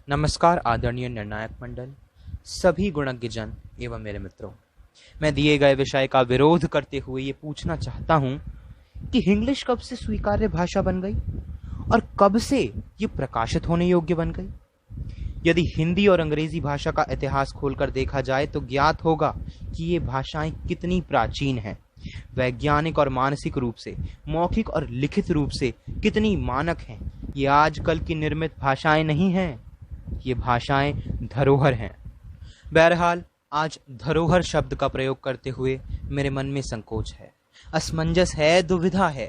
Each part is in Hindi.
नमस्कार आदरणीय निर्णायक मंडल, सभी गुणज्ञ जन एवं मेरे मित्रों। मैं दिए गए विषय का विरोध करते हुए ये पूछना चाहता हूं कि इंग्लिश कब से स्वीकार्य भाषा बन गई और कब से ये प्रकाशित होने योग्य बन गई। यदि हिंदी और अंग्रेजी भाषा का इतिहास खोलकर देखा जाए तो ज्ञात होगा कि ये भाषाएं कितनी प्राचीन हैं, वैज्ञानिक और मानसिक रूप से, मौखिक और लिखित रूप से कितनी मानक हैं। ये आजकल की निर्मित भाषाएं नहीं हैं, ये भाषाएं धरोहर हैं। बहरहाल आज धरोहर शब्द का प्रयोग करते हुए मेरे मन में संकोच है, असमंजस है, दुविधा है,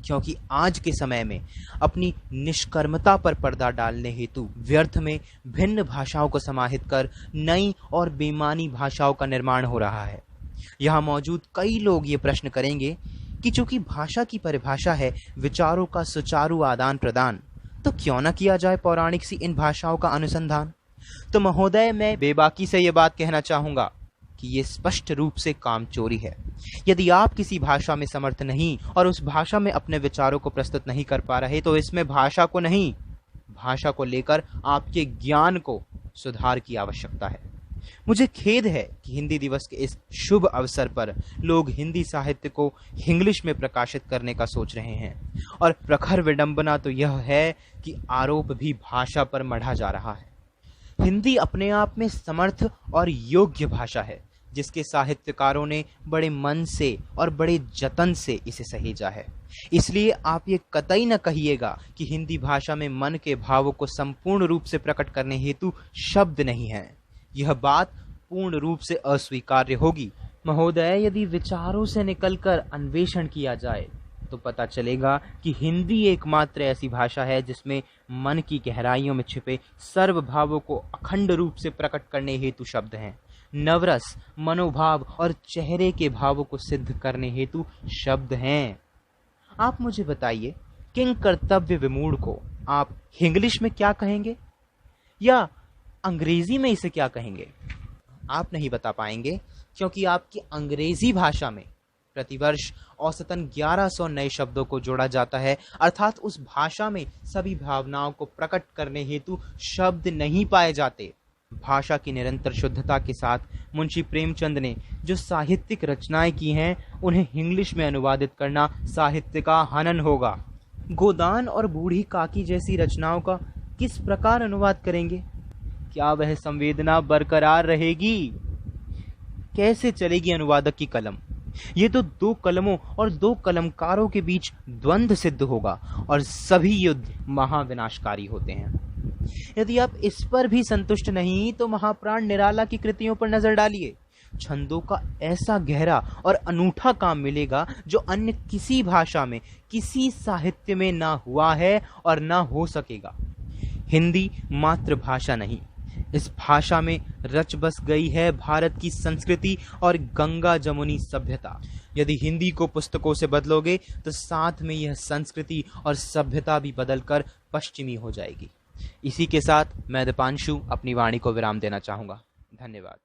क्योंकि आज के समय में अपनी निष्कर्मता पर पर्दा डालने हेतु व्यर्थ में भिन्न भाषाओं को समाहित कर नई और बेमानी भाषाओं का निर्माण हो रहा है। यहाँ मौजूद कई लोग ये प्रश्न करेंगे कि चूंकि भाषा की परिभाषा है विचारों का सुचारू आदान प्रदान, तो क्यों न किया जाए पौराणिक सी इन भाषाओं का अनुसंधान। तो महोदय, मैं बेबाकी से ये बात कहना चाहूंगा कि ये स्पष्ट रूप से कामचोरी है। यदि आप किसी भाषा में समर्थ नहीं और उस भाषा में अपने विचारों को प्रस्तुत नहीं कर पा रहे, तो इसमें भाषा को नहीं, भाषा को लेकर आपके ज्ञान को सुधार की आवश्यकता है। मुझे खेद है कि हिंदी दिवस के इस शुभ अवसर पर लोग हिंदी साहित्य को इंग्लिश में प्रकाशित करने का सोच रहे हैं, और प्रखर विडंबना तो यह है कि आरोप भी भाषा पर मढ़ा जा रहा है। हिंदी अपने आप में समर्थ और योग्य भाषा है, जिसके साहित्यकारों ने बड़े मन से और बड़े जतन से इसे सहेजा है। इसलिए आप ये कतई न कहिएगा कि हिंदी भाषा में मन के भावों को संपूर्ण रूप से प्रकट करने हेतु शब्द नहीं है। यह बात पूर्ण रूप से अस्वीकार्य होगी। महोदय, यदि विचारों से निकलकर अन्वेषण किया जाए तो पता चलेगा कि हिंदी एकमात्र ऐसी भाषा है जिसमें मन की गहराइयों में छिपे सर्व भावों को अखंड रूप से प्रकट करने हेतु शब्द हैं। नवरस, मनोभाव और चेहरे के भावों को सिद्ध करने हेतु शब्द हैं। आप मुझे बताइए, किंग कर्तव्य विमूढ़ को आप इंग्लिश में क्या कहेंगे या अंग्रेजी में इसे क्या कहेंगे? आप नहीं बता पाएंगे, क्योंकि आपकी अंग्रेजी भाषा में प्रतिवर्ष औसतन 1100 नए शब्दों को जोड़ा जाता है, अर्थात उस भाषा में सभी भावनाओं को प्रकट करने हेतु शब्द नहीं पाए जाते। भाषा की निरंतर शुद्धता के साथ मुंशी प्रेमचंद ने जो साहित्यिक रचनाएं की हैं, उन्हें इंग्लिश में अनुवादित करना साहित्य का हनन होगा। गोदान और बूढ़ी काकी जैसी रचनाओं का किस प्रकार अनुवाद करेंगे? क्या वह संवेदना बरकरार रहेगी? कैसे चलेगी अनुवादक की कलम? ये तो दो कलमों और दो कलमकारों के बीच द्वंद्व सिद्ध होगा, और सभी युद्ध महाविनाशकारी होते हैं। यदि आप इस पर भी संतुष्ट नहीं, तो महाप्राण निराला की कृतियों पर नजर डालिए। छंदों का ऐसा गहरा और अनूठा काम मिलेगा जो अन्य किसी भाषा में, किसी साहित्य में ना हुआ है और ना हो सकेगा। हिंदी मातृभाषा नहीं, इस भाषा में रच बस गई है भारत की संस्कृति और गंगा जमुनी सभ्यता। यदि हिंदी को पुस्तकों से बदलोगे तो साथ में यह संस्कृति और सभ्यता भी बदलकर पश्चिमी हो जाएगी। इसी के साथ मैं दीपांशु अपनी वाणी को विराम देना चाहूंगा। धन्यवाद।